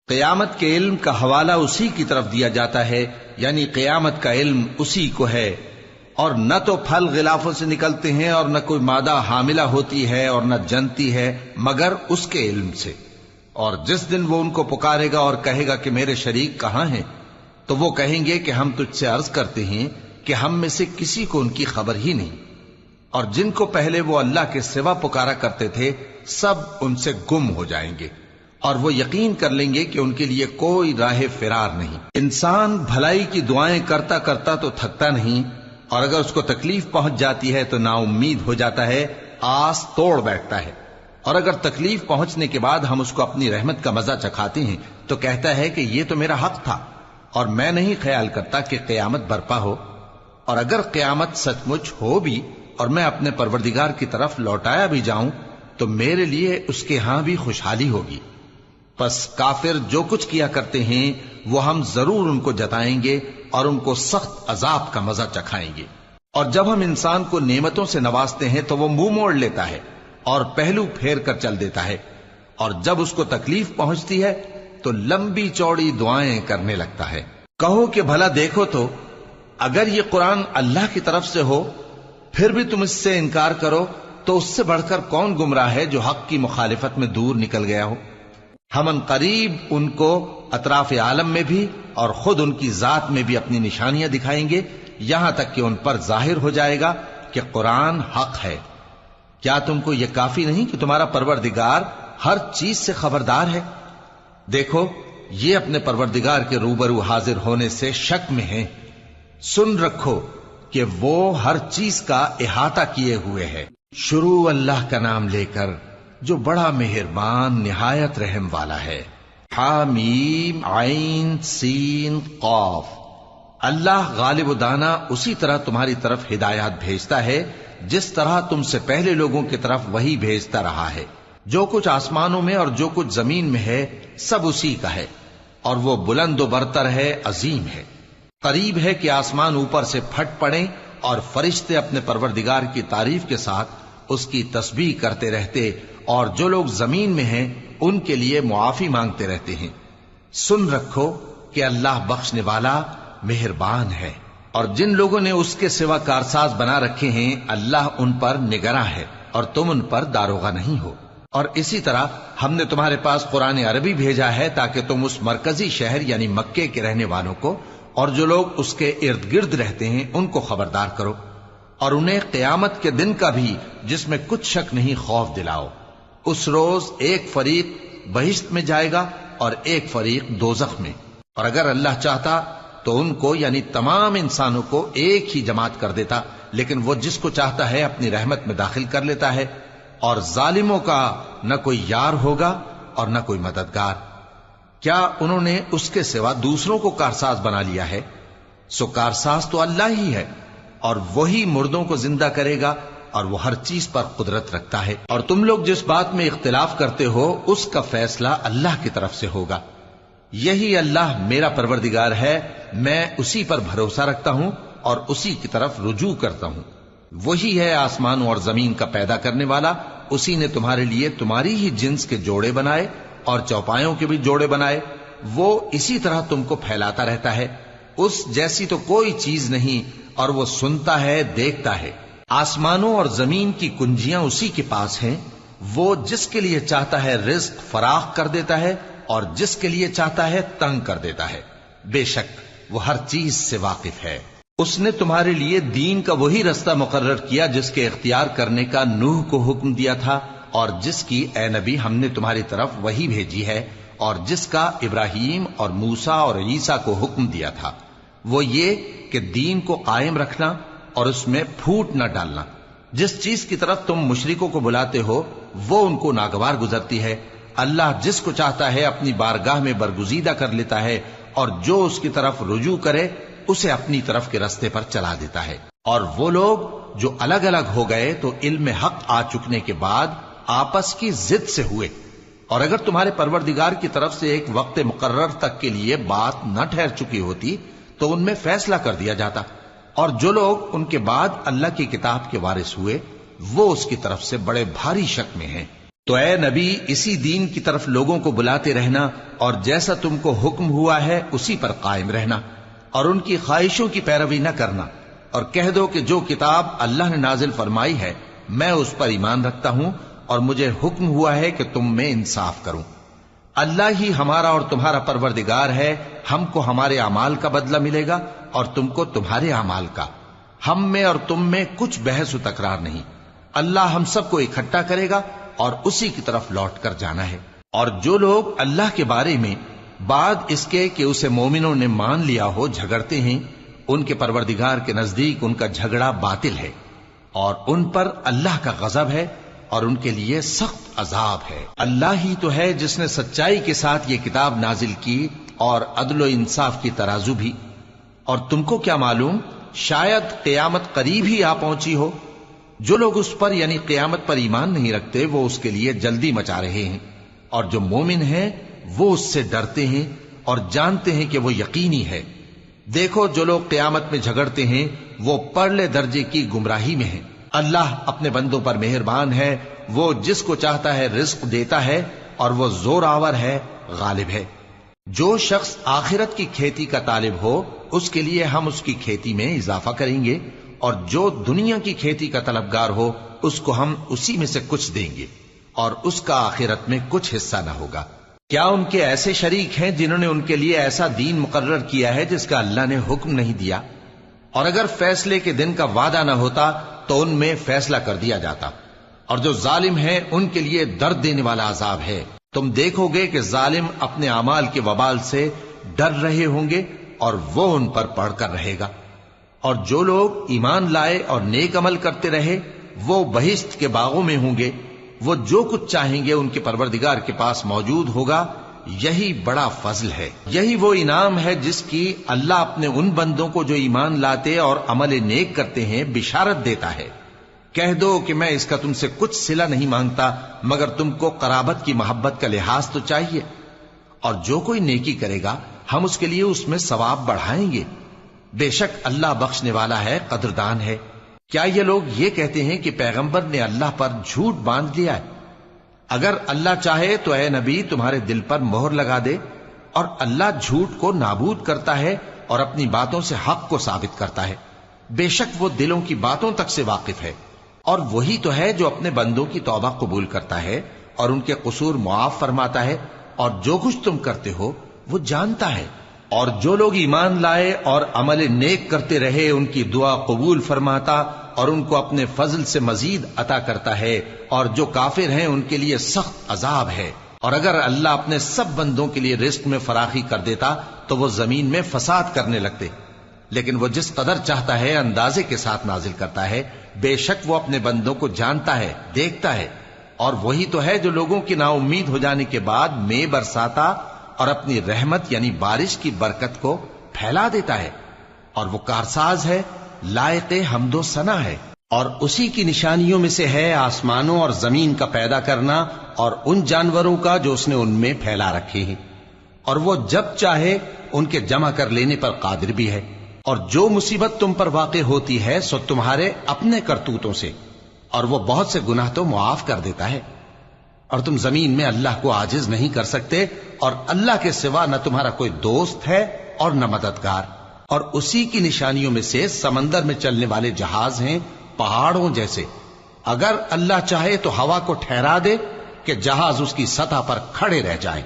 قیامت کے علم کا حوالہ اسی کی طرف دیا جاتا ہے، یعنی قیامت کا علم اسی کو ہے، اور نہ تو پھل غلافوں سے نکلتے ہیں اور نہ کوئی مادہ حاملہ ہوتی ہے اور نہ جنتی ہے مگر اس کے علم سے۔ اور جس دن وہ ان کو پکارے گا اور کہے گا کہ میرے شریک کہاں ہیں، تو وہ کہیں گے کہ ہم تجھ سے عرض کرتے ہیں کہ ہم میں سے کسی کو ان کی خبر ہی نہیں، اور جن کو پہلے وہ اللہ کے سوا پکارا کرتے تھے سب ان سے گم ہو جائیں گے، اور وہ یقین کر لیں گے کہ ان کے لیے کوئی راہ فرار نہیں۔ انسان بھلائی کی دعائیں کرتا کرتا تو تھکتا نہیں، اور اگر اس کو تکلیف پہنچ جاتی ہے تو نا امید ہو جاتا ہے، آس توڑ بیٹھتا ہے، اور اگر تکلیف پہنچنے کے بعد ہم اس کو اپنی رحمت کا مزہ چکھاتے ہیں تو کہتا ہے کہ یہ تو میرا حق تھا، اور میں نہیں خیال کرتا کہ قیامت برپا ہو۔ اور اگر قیامت سچ مچ ہو بھی اور میں اپنے پروردگار کی طرف لوٹایا بھی جاؤں تو میرے لیے اس کے ہاں بھی خوشحالی ہوگی۔ پس کافر جو کچھ کیا کرتے ہیں وہ ہم ضرور ان کو جتائیں گے اور ان کو سخت عذاب کا مزہ چکھائیں گے۔ اور جب ہم انسان کو نعمتوں سے نوازتے ہیں تو وہ منہ موڑ لیتا ہے اور پہلو پھیر کر چل دیتا ہے، اور جب اس کو تکلیف پہنچتی ہے تو لمبی چوڑی دعائیں کرنے لگتا ہے۔ کہو کہ بھلا دیکھو تو اگر یہ قرآن اللہ کی طرف سے ہو پھر بھی تم اس سے انکار کرو تو اس سے بڑھ کر کون گمراہ ہے جو حق کی مخالفت میں دور نکل گیا ہو۔ ہم ان قریب ان کو اطراف عالم میں بھی اور خود ان کی ذات میں بھی اپنی نشانیاں دکھائیں گے، یہاں تک کہ ان پر ظاہر ہو جائے گا کہ قرآن حق ہے۔ کیا تم کو یہ کافی نہیں کہ تمہارا پروردگار ہر چیز سے خبردار ہے؟ دیکھو یہ اپنے پروردگار کے روبرو حاضر ہونے سے شک میں ہیں۔ سن رکھو کہ وہ ہر چیز کا احاطہ کیے ہوئے ہے۔ شروع اللہ کا نام لے کر جو بڑا مہربان نہایت رحم والا ہے۔ حامیم عین سین قاف۔ اللہ غالب و دانا اسی طرح تمہاری طرف ہدایات بھیجتا ہے جس طرح تم سے پہلے لوگوں کی طرف وہی بھیجتا رہا ہے۔ جو کچھ آسمانوں میں اور جو کچھ زمین میں ہے سب اسی کا ہے، اور وہ بلند و برتر ہے، عظیم ہے۔ قریب ہے کہ آسمان اوپر سے پھٹ پڑیں اور فرشتے اپنے پروردگار کی تعریف کے ساتھ اس کی تسبیح کرتے رہتے، اور جو لوگ زمین میں ہیں ان کے لیے معافی مانگتے رہتے ہیں۔ سن رکھو کہ اللہ بخشنے والا مہربان ہے، اور جن لوگوں نے اس کے سوا کارساز بنا رکھے ہیں اللہ ان پر نگراں ہے اور تم ان پر داروغہ نہیں ہو۔ اور اسی طرح ہم نے تمہارے پاس قرآن عربی بھیجا ہے تاکہ تم اس مرکزی شہر یعنی مکے کے رہنے والوں کو اور جو لوگ اس کے ارد گرد رہتے ہیں ان کو خبردار کرو، اور انہیں قیامت کے دن کا بھی جس میں کچھ شک نہیں خوف دلاؤ۔ اس روز ایک فریق بہشت میں جائے گا اور ایک فریق دوزخ میں، اور اگر اللہ چاہتا تو ان کو یعنی تمام انسانوں کو ایک ہی جماعت کر دیتا، لیکن وہ جس کو چاہتا ہے اپنی رحمت میں داخل کر لیتا ہے، اور ظالموں کا نہ کوئی یار ہوگا اور نہ کوئی مددگار۔ کیا انہوں نے اس کے سوا دوسروں کو کارساز بنا لیا ہے؟ سو کارساز تو اللہ ہی ہے، اور وہی مردوں کو زندہ کرے گا، اور وہ ہر چیز پر قدرت رکھتا ہے۔ اور تم لوگ جس بات میں اختلاف کرتے ہو اس کا فیصلہ اللہ کی طرف سے ہوگا۔ یہی اللہ میرا پروردگار ہے، میں اسی پر بھروسہ رکھتا ہوں اور اسی کی طرف رجوع کرتا ہوں۔ وہی ہے آسمانوں اور زمین کا پیدا کرنے والا، اسی نے تمہارے لیے تمہاری ہی جنس کے جوڑے بنائے اور چوپایوں کے بھی جوڑے بنائے۔ وہ اسی طرح تم کو پھیلاتا رہتا ہے، اس جیسی تو کوئی چیز نہیں، اور وہ سنتا ہے، دیکھتا ہے۔ آسمانوں اور زمین کی کنجیاں اسی کے پاس ہیں، وہ جس کے لیے چاہتا ہے رزق فراخ کر دیتا ہے اور جس کے لیے چاہتا ہے تنگ کر دیتا ہے۔ بے شک وہ ہر چیز سے واقف ہے۔ اس نے تمہارے لیے دین کا وہی رستہ مقرر کیا جس کے اختیار کرنے کا نوح کو حکم دیا تھا، اور جس کی اے نبی ہم نے تمہاری طرف وہی بھیجی ہے، اور جس کا ابراہیم اور موسیٰ اور عیسیٰ کو حکم دیا تھا، وہ یہ کہ دین کو قائم رکھنا اور اس میں پھوٹ نہ ڈالنا۔ جس چیز کی طرف تم مشرکوں کو بلاتے ہو وہ ان کو ناگوار گزرتی ہے۔ اللہ جس کو چاہتا ہے اپنی بارگاہ میں برگزیدہ کر لیتا ہے، اور جو اس کی طرف رجوع کرے اسے اپنی طرف کے رستے پر چلا دیتا ہے۔ اور وہ لوگ جو الگ الگ ہو گئے تو علم حق آ چکنے کے بعد آپس کی ضد سے ہوئے، اور اگر تمہارے پروردگار کی طرف سے ایک وقت مقرر تک کے لیے بات نہ ٹھہر چکی ہوتی تو ان میں فیصلہ کر دیا جاتا، اور جو لوگ ان کے بعد اللہ کی کتاب کے وارث ہوئے وہ اس کی طرف سے بڑے بھاری شک میں ہیں۔ تو اے نبی اسی دین کی طرف لوگوں کو بلاتے رہنا اور جیسا تم کو حکم ہوا ہے اسی پر قائم رہنا اور ان کی خواہشوں کی پیروی نہ کرنا، اور کہہ دو کہ جو کتاب اللہ نے نازل فرمائی ہے میں اس پر ایمان رکھتا ہوں اور مجھے حکم ہوا ہے کہ تم میں انصاف کروں۔ اللہ ہی ہمارا اور تمہارا پروردگار ہے، ہم کو ہمارے اعمال کا بدلہ ملے گا اور تم کو تمہارے اعمال کا، ہم میں اور تم میں کچھ بحث و تکرار نہیں۔ اللہ ہم سب کو اکٹھا کرے گا اور اسی کی طرف لوٹ کر جانا ہے۔ اور جو لوگ اللہ کے بارے میں بعد اس کے کہ اسے مومنوں نے مان لیا ہو جھگڑتے ہیں، ان کے پروردگار کے نزدیک ان کا جھگڑا باطل ہے اور ان پر اللہ کا غضب ہے اور ان کے لیے سخت عذاب ہے۔ اللہ ہی تو ہے جس نے سچائی کے ساتھ یہ کتاب نازل کی اور عدل و انصاف کی ترازو بھی۔ اور تم کو کیا معلوم، شاید قیامت قریب ہی آ پہنچی ہو۔ جو لوگ اس پر یعنی قیامت پر ایمان نہیں رکھتے وہ اس کے لیے جلدی مچا رہے ہیں، اور جو مومن ہیں وہ اس سے ڈرتے ہیں اور جانتے ہیں کہ وہ یقینی ہے۔ دیکھو جو لوگ قیامت میں جھگڑتے ہیں وہ پرلے درجے کی گمراہی میں ہیں۔ اللہ اپنے بندوں پر مہربان ہے، وہ جس کو چاہتا ہے رزق دیتا ہے اور وہ زور آور ہے، غالب ہے۔ جو شخص آخرت کی کھیتی کا طالب ہو اس کے لیے ہم اس کی کھیتی میں اضافہ کریں گے، اور جو دنیا کی کھیتی کا طلبگار ہو اس کو ہم اسی میں سے کچھ دیں گے اور اس کا آخرت میں کچھ حصہ نہ ہوگا۔ کیا ان کے ایسے شریک ہیں جنہوں نے ان کے لیے ایسا دین مقرر کیا ہے جس کا اللہ نے حکم نہیں دیا؟ اور اگر فیصلے کے دن کا وعدہ نہ ہوتا تو ان میں فیصلہ کر دیا جاتا، اور جو ظالم ہیں ان کے لیے درد دینے والا عذاب ہے۔ تم دیکھو گے کہ ظالم اپنے اعمال کے وبال سے ڈر رہے ہوں گے اور وہ ان پر پڑھ کر رہے گا۔ اور جو لوگ ایمان لائے اور نیک عمل کرتے رہے وہ بہشت کے باغوں میں ہوں گے، وہ جو کچھ چاہیں گے ان کے پروردگار کے پاس موجود ہوگا۔ یہی بڑا فضل ہے، یہی وہ انعام ہے جس کی اللہ اپنے ان بندوں کو جو ایمان لاتے اور عمل نیک کرتے ہیں بشارت دیتا ہے۔ کہہ دو کہ میں اس کا تم سے کچھ صلہ نہیں مانگتا مگر تم کو قرابت کی محبت کا لحاظ تو چاہیے، اور جو کوئی نیکی کرے گا ہم اس کے لیے اس میں ثواب بڑھائیں گے۔ بے شک اللہ بخشنے والا ہے، قدردان ہے۔ کیا یہ لوگ یہ کہتے ہیں کہ پیغمبر نے اللہ پر جھوٹ باندھ لیا ہے؟ اگر اللہ چاہے تو اے نبی تمہارے دل پر مہر لگا دے، اور اللہ جھوٹ کو نابود کرتا ہے اور اپنی باتوں سے حق کو ثابت کرتا ہے۔ بے شک وہ دلوں کی باتوں تک سے واقف ہے، اور وہی تو ہے جو اپنے بندوں کی توبہ قبول کرتا ہے اور ان کے قصور معاف فرماتا ہے، اور جو کچھ تم کرتے ہو وہ جانتا ہے۔ اور جو لوگ ایمان لائے اور عمل نیک کرتے رہے ان کی دعا قبول فرماتا اور ان کو اپنے فضل سے مزید عطا کرتا ہے، اور جو کافر ہیں ان کے لیے سخت عذاب ہے۔ اور اگر اللہ اپنے سب بندوں کے لیے رزق میں فراخی کر دیتا تو وہ زمین میں فساد کرنے لگتے، لیکن وہ جس قدر چاہتا ہے اندازے کے ساتھ نازل کرتا ہے۔ بے شک وہ اپنے بندوں کو جانتا ہے، دیکھتا ہے، اور وہی تو ہے جو لوگوں کی نا امید ہو جانے کے بعد میں برساتا اور اپنی رحمت یعنی بارش کی برکت کو پھیلا دیتا ہے، اور وہ کارساز ہے، لائق حمد و ثنا ہے۔ اور اسی کی نشانیوں میں سے ہے آسمانوں اور زمین کا پیدا کرنا اور ان جانوروں کا جو اس نے ان میں پھیلا رکھے ہیں، اور وہ جب چاہے ان کے جمع کر لینے پر قادر بھی ہے۔ اور جو مصیبت تم پر واقع ہوتی ہے سو تمہارے اپنے کرتوتوں سے، اور وہ بہت سے گناہ تو معاف کر دیتا ہے۔ اور تم زمین میں اللہ کو عاجز نہیں کر سکتے، اور اللہ کے سوا نہ تمہارا کوئی دوست ہے اور نہ مددگار۔ اور اسی کی نشانیوں میں سے سمندر میں چلنے والے جہاز ہیں پہاڑوں جیسے۔ اگر اللہ چاہے تو ہوا کو ٹھہرا دے کہ جہاز اس کی سطح پر کھڑے رہ جائیں۔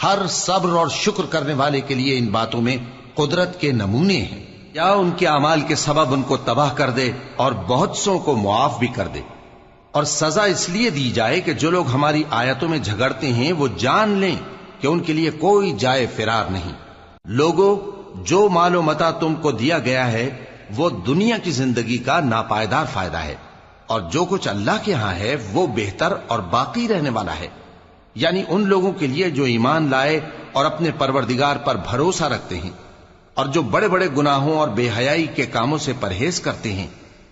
ہر صبر اور شکر کرنے والے کے لیے ان باتوں میں قدرت کے نمونے ہیں۔ یا ان کے اعمال کے سبب ان کو تباہ کر دے اور بہت سو کو معاف بھی کر دے۔ اور سزا اس لیے دی جائے کہ جو لوگ ہماری آیتوں میں جھگڑتے ہیں وہ جان لیں کہ ان کے لیے کوئی جائے فرار نہیں۔ لوگوں، جو مال و متاع تم کو دیا گیا ہے وہ دنیا کی زندگی کا ناپائیدار فائدہ ہے، اور جو کچھ اللہ کے ہاں ہے وہ بہتر اور باقی رہنے والا ہے، یعنی ان لوگوں کے لیے جو ایمان لائے اور اپنے پروردگار پر بھروسہ رکھتے ہیں، اور جو بڑے بڑے گناہوں اور بے حیائی کے کاموں سے پرہیز کرتے ہیں،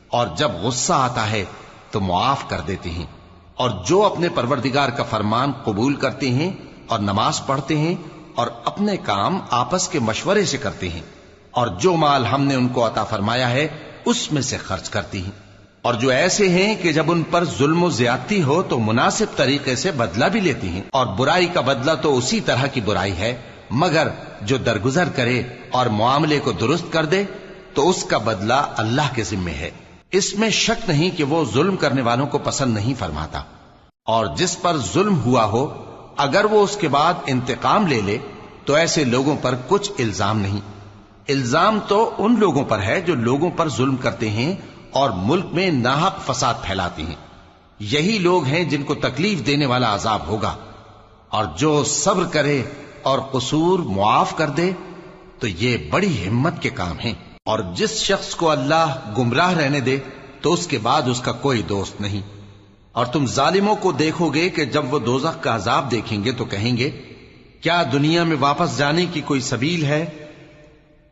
اور جب غصہ آتا ہے تو معاف کر دیتے ہیں، اور جو اپنے پروردگار کا فرمان قبول کرتے ہیں اور نماز پڑھتے ہیں اور اپنے کام آپس کے مشورے سے کرتے ہیں، اور جو مال ہم نے ان کو عطا فرمایا ہے اس میں سے خرچ کرتے ہیں۔ اور جو ایسے ہیں کہ جب ان پر ظلم و زیادتی ہو تو مناسب طریقے سے بدلہ بھی لیتی ہیں، اور برائی کا بدلہ تو اسی طرح کی برائی ہے، مگر جو درگزر کرے اور معاملے کو درست کر دے تو اس کا بدلہ اللہ کے ذمے ہے۔ اس میں شک نہیں کہ وہ ظلم کرنے والوں کو پسند نہیں فرماتا، اور جس پر ظلم ہوا ہو اگر وہ اس کے بعد انتقام لے لے تو ایسے لوگوں پر کچھ الزام نہیں۔ الزام تو ان لوگوں پر ہے جو لوگوں پر ظلم کرتے ہیں اور ملک میں ناحق فساد پھیلاتے ہیں، یہی لوگ ہیں جن کو تکلیف دینے والا عذاب ہوگا۔ اور جو صبر کرے اور قصور معاف کر دے تو یہ بڑی ہمت کے کام ہیں۔ اور جس شخص کو اللہ گمراہ رہنے دے تو اس کے بعد اس کا کوئی دوست نہیں۔ اور تم ظالموں کو دیکھو گے کہ جب وہ دوزخ کا عذاب دیکھیں گے تو کہیں گے کیا دنیا میں واپس جانے کی کوئی سبیل ہے؟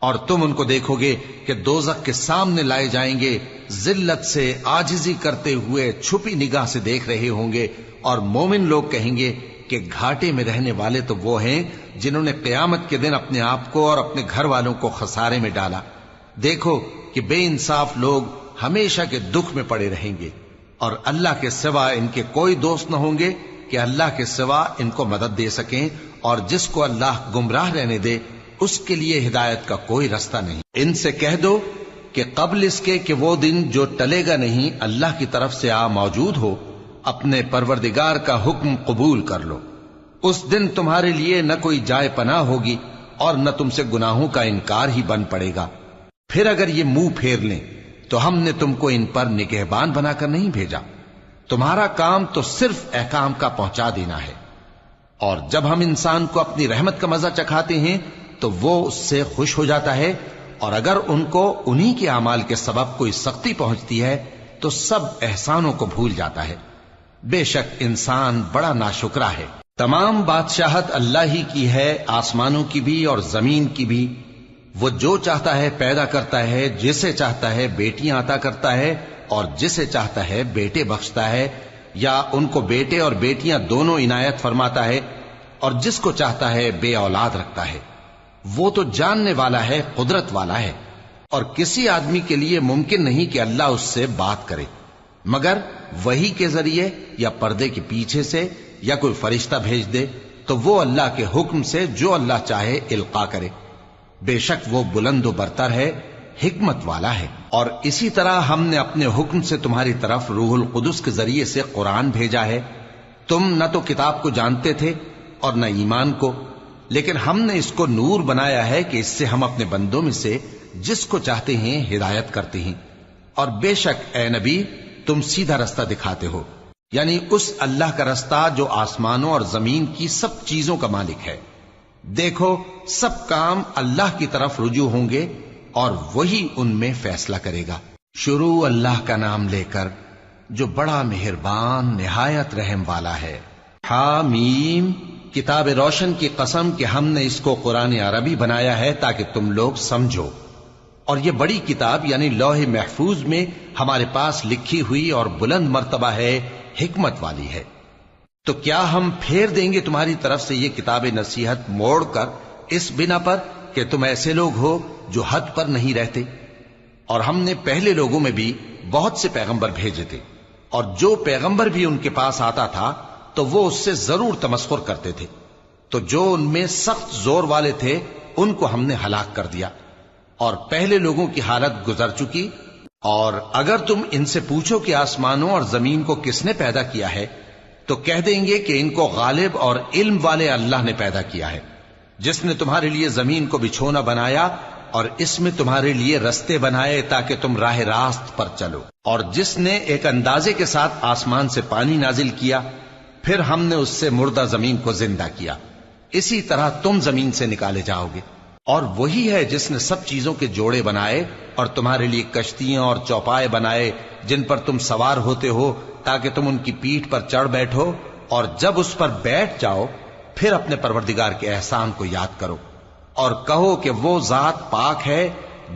اور تم ان کو دیکھو گے کہ دوزخ کے سامنے لائے جائیں گے، ذلت سے عاجزی کرتے ہوئے چھپی نگاہ سے دیکھ رہے ہوں گے، اور مومن لوگ کہیں گے کہ گھاٹے میں رہنے والے تو وہ ہیں جنہوں نے قیامت کے دن اپنے آپ کو اور اپنے گھر والوں کو خسارے میں ڈالا۔ دیکھو کہ بے انصاف لوگ ہمیشہ کے دکھ میں پڑے رہیں گے، اور اللہ کے سوا ان کے کوئی دوست نہ ہوں گے کہ اللہ کے سوا ان کو مدد دے سکیں، اور جس کو اللہ گمراہ رہنے دے اس کے لیے ہدایت کا کوئی رستہ نہیں۔ ان سے کہہ دو کہ قبل اس کے کہ وہ دن جو ٹلے گا نہیں اللہ کی طرف سے آ موجود ہو، اپنے پروردگار کا حکم قبول کر لو۔ اس دن تمہارے لیے نہ کوئی جائے پناہ ہوگی اور نہ تم سے گناہوں کا انکار ہی بن پڑے گا۔ پھر اگر یہ منہ پھیر لیں تو ہم نے تم کو ان پر نگہبان بنا کر نہیں بھیجا، تمہارا کام تو صرف احکام کا پہنچا دینا ہے۔ اور جب ہم انسان کو اپنی رحمت کا مزہ چکھاتے ہیں تو وہ اس سے خوش ہو جاتا ہے، اور اگر ان کو انہی کے اعمال کے سبب کوئی سختی پہنچتی ہے تو سب احسانوں کو بھول جاتا ہے۔ بے شک انسان بڑا ناشکرا ہے۔ تمام بادشاہت اللہ ہی کی ہے، آسمانوں کی بھی اور زمین کی بھی۔ وہ جو چاہتا ہے پیدا کرتا ہے، جسے چاہتا ہے بیٹیاں عطا کرتا ہے اور جسے چاہتا ہے بیٹے بخشتا ہے، یا ان کو بیٹے اور بیٹیاں دونوں عنایت فرماتا ہے، اور جس کو چاہتا ہے بے اولاد رکھتا ہے۔ وہ تو جاننے والا ہے، قدرت والا ہے، اور کسی آدمی کے لیے ممکن نہیں کہ اللہ اس سے بات کرے مگر وحی کے ذریعے یا پردے کے پیچھے سے، یا کوئی فرشتہ بھیج دے تو وہ اللہ کے حکم سے جو اللہ چاہے القا کرے۔ بے شک وہ بلند و برتر ہے، حکمت والا ہے۔ اور اسی طرح ہم نے اپنے حکم سے تمہاری طرف روح القدس کے ذریعے سے قرآن بھیجا ہے۔ تم نہ تو کتاب کو جانتے تھے اور نہ ایمان کو، لیکن ہم نے اس کو نور بنایا ہے کہ اس سے ہم اپنے بندوں میں سے جس کو چاہتے ہیں ہدایت کرتے ہیں۔ اور بے شک اے نبی تم سیدھا رستہ دکھاتے ہو، یعنی اس اللہ کا رستہ جو آسمانوں اور زمین کی سب چیزوں کا مالک ہے۔ دیکھو سب کام اللہ کی طرف رجوع ہوں گے اور وہی ان میں فیصلہ کرے گا۔ شروع اللہ کا نام لے کر جو بڑا مہربان نہایت رحم والا ہے۔ حامیم، کتاب روشن کی قسم کہ ہم نے اس کو قرآن عربی بنایا ہے تاکہ تم لوگ سمجھو، اور یہ بڑی کتاب یعنی لوح محفوظ میں ہمارے پاس لکھی ہوئی اور بلند مرتبہ ہے، حکمت والی ہے۔ تو کیا ہم پھیر دیں گے تمہاری طرف سے یہ کتاب نصیحت موڑ کر اس بنا پر کہ تم ایسے لوگ ہو جو حد پر نہیں رہتے؟ اور ہم نے پہلے لوگوں میں بھی بہت سے پیغمبر بھیجے تھے، اور جو پیغمبر بھی ان کے پاس آتا تھا تو وہ اس سے ضرور تمسخر کرتے تھے، تو جو ان میں سخت زور والے تھے ان کو ہم نے ہلاک کر دیا، اور پہلے لوگوں کی حالت گزر چکی۔ اور اگر تم ان سے پوچھو کہ آسمانوں اور زمین کو کس نے پیدا کیا ہے تو کہہ دیں گے کہ ان کو غالب اور علم والے اللہ نے پیدا کیا ہے، جس نے تمہارے لیے زمین کو بچھونا بنایا اور اس میں تمہارے لیے رستے بنائے تاکہ تم راہ راست پر چلو، اور جس نے ایک اندازے کے ساتھ آسمان سے پانی نازل کیا، پھر ہم نے اس سے مردہ زمین کو زندہ کیا، اسی طرح تم زمین سے نکالے جاؤ گے۔ اور وہی ہے جس نے سب چیزوں کے جوڑے بنائے اور تمہارے لیے کشتیاں اور چوپائے بنائے جن پر تم سوار ہوتے ہو تاکہ تم ان کی پیٹھ پر چڑھ بیٹھو، اور جب اس پر بیٹھ جاؤ پھر اپنے پروردگار کے احسان کو یاد کرو اور کہو کہ وہ ذات پاک ہے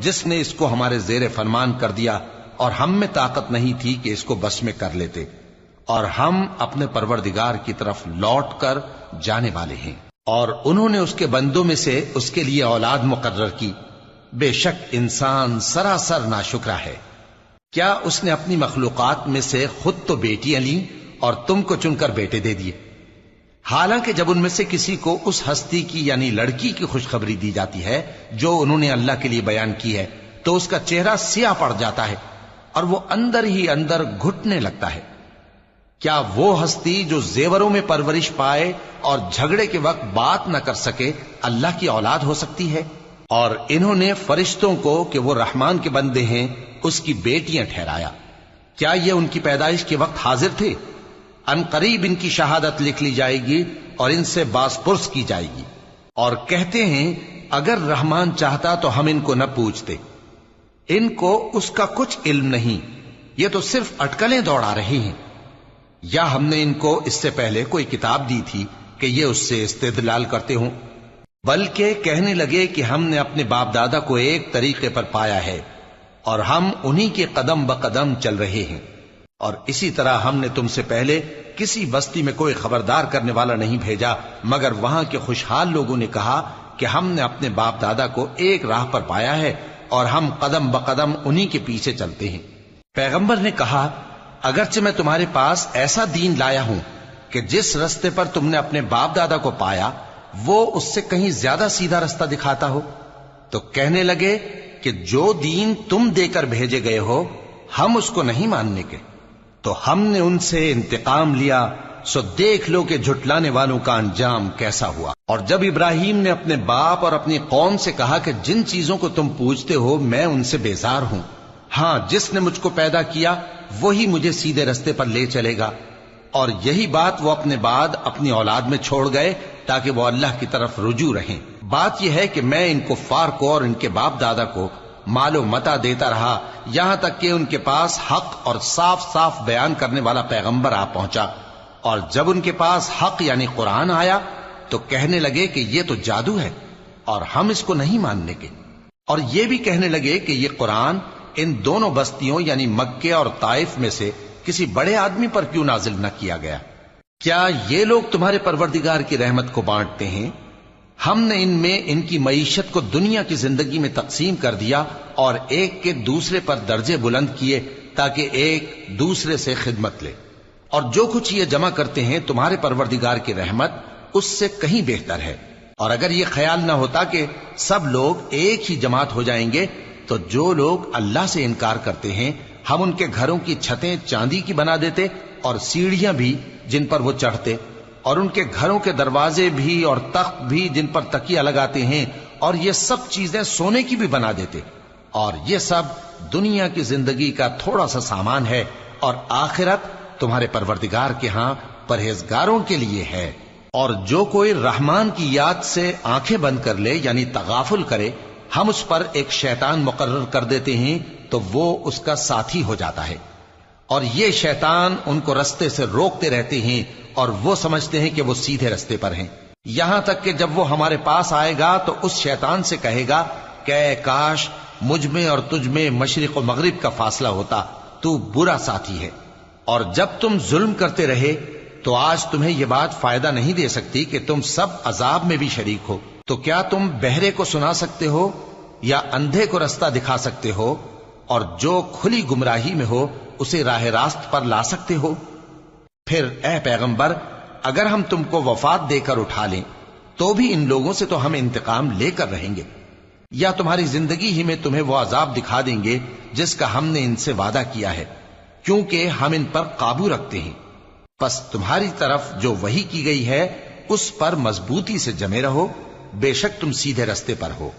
جس نے اس کو ہمارے زیر فرمان کر دیا اور ہم میں طاقت نہیں تھی کہ اس کو بس میں کر لیتے، اور ہم اپنے پروردگار کی طرف لوٹ کر جانے والے ہیں۔ اور انہوں نے اس کے بندوں میں سے اس کے لیے اولاد مقرر کی، بے شک انسان سراسر ناشکرا ہے۔ کیا اس نے اپنی مخلوقات میں سے خود تو بیٹیاں لیں اور تم کو چن کر بیٹے دے دیے؟ حالانکہ جب ان میں سے کسی کو اس ہستی کی یعنی لڑکی کی خوشخبری دی جاتی ہے جو انہوں نے اللہ کے لیے بیان کی ہے تو اس کا چہرہ سیاہ پڑ جاتا ہے اور وہ اندر ہی اندر گھٹنے لگتا ہے۔ کیا وہ ہستی جو زیوروں میں پرورش پائے اور جھگڑے کے وقت بات نہ کر سکے اللہ کی اولاد ہو سکتی ہے؟ اور انہوں نے فرشتوں کو کہ وہ رحمان کے بندے ہیں اس کی بیٹیاں ٹھہرایا۔ کیا یہ ان کی پیدائش کے وقت حاضر تھے؟ ان قریب ان کی شہادت لکھ لی جائے گی اور ان سے باز پرس کی جائے گی۔ اور کہتے ہیں اگر رحمان چاہتا تو ہم ان کو نہ پوچھتے، ان کو اس کا کچھ علم نہیں، یہ تو صرف اٹکلیں دوڑا رہے ہیں۔ یا ہم نے ان کو اس سے پہلے کوئی کتاب دی تھی کہ یہ اس سے استدلال کرتے ہوں؟ بلکہ کہنے لگے کہ ہم نے اپنے باپ دادا کو ایک طریقے پر پایا ہے اور ہم انہی کے قدم بقدم چل رہے ہیں، اور اسی طرح ہم نے تم سے پہلے کسی بستی میں کوئی خبردار کرنے والا نہیں بھیجا مگر وہاں کے خوشحال لوگوں نے کہا کہ ہم نے اپنے باپ دادا کو ایک راہ پر پایا ہے اور ہم قدم بقدم انہی کے پیچھے چلتے ہیں۔ پیغمبر نے کہا اگرچہ میں تمہارے پاس ایسا دین لایا ہوں کہ جس رستے پر تم نے اپنے باپ دادا کو پایا وہ اس سے کہیں زیادہ سیدھا رستہ دکھاتا ہو، تو کہنے لگے کہ جو دین تم دے کر بھیجے گئے ہو ہم اس کو نہیں ماننے کے، تو ہم نے ان سے انتقام لیا، سو دیکھ لو کہ جھٹلانے والوں کا انجام کیسا ہوا۔ اور جب ابراہیم نے اپنے باپ اور اپنی قوم سے کہا کہ جن چیزوں کو تم پوجتے ہو میں ان سے بیزار ہوں، ہاں جس نے مجھ کو پیدا کیا وہی مجھے سیدھے رستے پر لے چلے گا، اور یہی بات وہ اپنے بعد اپنی اولاد میں چھوڑ گئے تاکہ وہ اللہ کی طرف رجوع رہیں۔ بات یہ ہے کہ میں ان کفار کو اور ان کے باپ دادا کو مال و متاع دیتا رہا یہاں تک کہ ان کے پاس حق اور صاف صاف بیان کرنے والا پیغمبر آ پہنچا، اور جب ان کے پاس حق یعنی قرآن آیا تو کہنے لگے کہ یہ تو جادو ہے اور ہم اس کو نہیں ماننے کے، اور یہ بھی کہنے لگے کہ یہ قرآن ان دونوں بستیوں یعنی مکے اور طائف میں سے کسی بڑے آدمی پر کیوں نازل نہ کیا گیا؟ کیا یہ لوگ تمہارے پروردگار کی رحمت کو بانٹتے ہیں؟ ہم نے ان میں ان کی معیشت کو دنیا کی زندگی میں تقسیم کر دیا اور ایک کے دوسرے پر درجے بلند کیے تاکہ ایک دوسرے سے خدمت لے، اور جو کچھ یہ جمع کرتے ہیں تمہارے پروردگار کی رحمت اس سے کہیں بہتر ہے۔ اور اگر یہ خیال نہ ہوتا کہ سب لوگ ایک ہی جماعت ہو جائیں گے تو جو لوگ اللہ سے انکار کرتے ہیں ہم ان کے گھروں کی چھتیں چاندی کی بنا دیتے اور سیڑھیاں بھی جن پر وہ چڑھتے، اور ان کے گھروں کے دروازے بھی اور تخت بھی جن پر تکیہ لگاتے ہیں، اور یہ سب چیزیں سونے کی بھی بنا دیتے، اور یہ سب دنیا کی زندگی کا تھوڑا سا سامان ہے، اور آخرت تمہارے پروردگار کے ہاں پرہیزگاروں کے لیے ہے۔ اور جو کوئی رحمان کی یاد سے آنکھیں بند کر لے یعنی تغافل کرے ہم اس پر ایک شیطان مقرر کر دیتے ہیں تو وہ اس کا ساتھی ہو جاتا ہے، اور یہ شیطان ان کو رستے سے روکتے رہتے ہیں اور وہ سمجھتے ہیں کہ وہ سیدھے رستے پر ہیں، یہاں تک کہ جب وہ ہمارے پاس آئے گا تو اس شیطان سے کہے گا کہ کاش مجھ میں اور تجھ میں مشرق و مغرب کا فاصلہ ہوتا، تو برا ساتھی ہے۔ اور جب تم ظلم کرتے رہے تو آج تمہیں یہ بات فائدہ نہیں دے سکتی کہ تم سب عذاب میں بھی شریک ہو، تو کیا تم بہرے کو سنا سکتے ہو یا اندھے کو رستہ دکھا سکتے ہو، اور جو کھلی گمراہی میں ہو اسے راہ راست پر لا سکتے ہو؟ پھر اے پیغمبر اگر ہم تم کو وفات دے کر اٹھا لیں تو بھی ان لوگوں سے تو ہم انتقام لے کر رہیں گے، یا تمہاری زندگی ہی میں تمہیں وہ عذاب دکھا دیں گے جس کا ہم نے ان سے وعدہ کیا ہے، کیونکہ ہم ان پر قابو رکھتے ہیں۔ پس تمہاری طرف جو وحی کی گئی ہے اس پر مضبوطی سے جمے رہو، بے شک تم سیدھے رستے پر ہو۔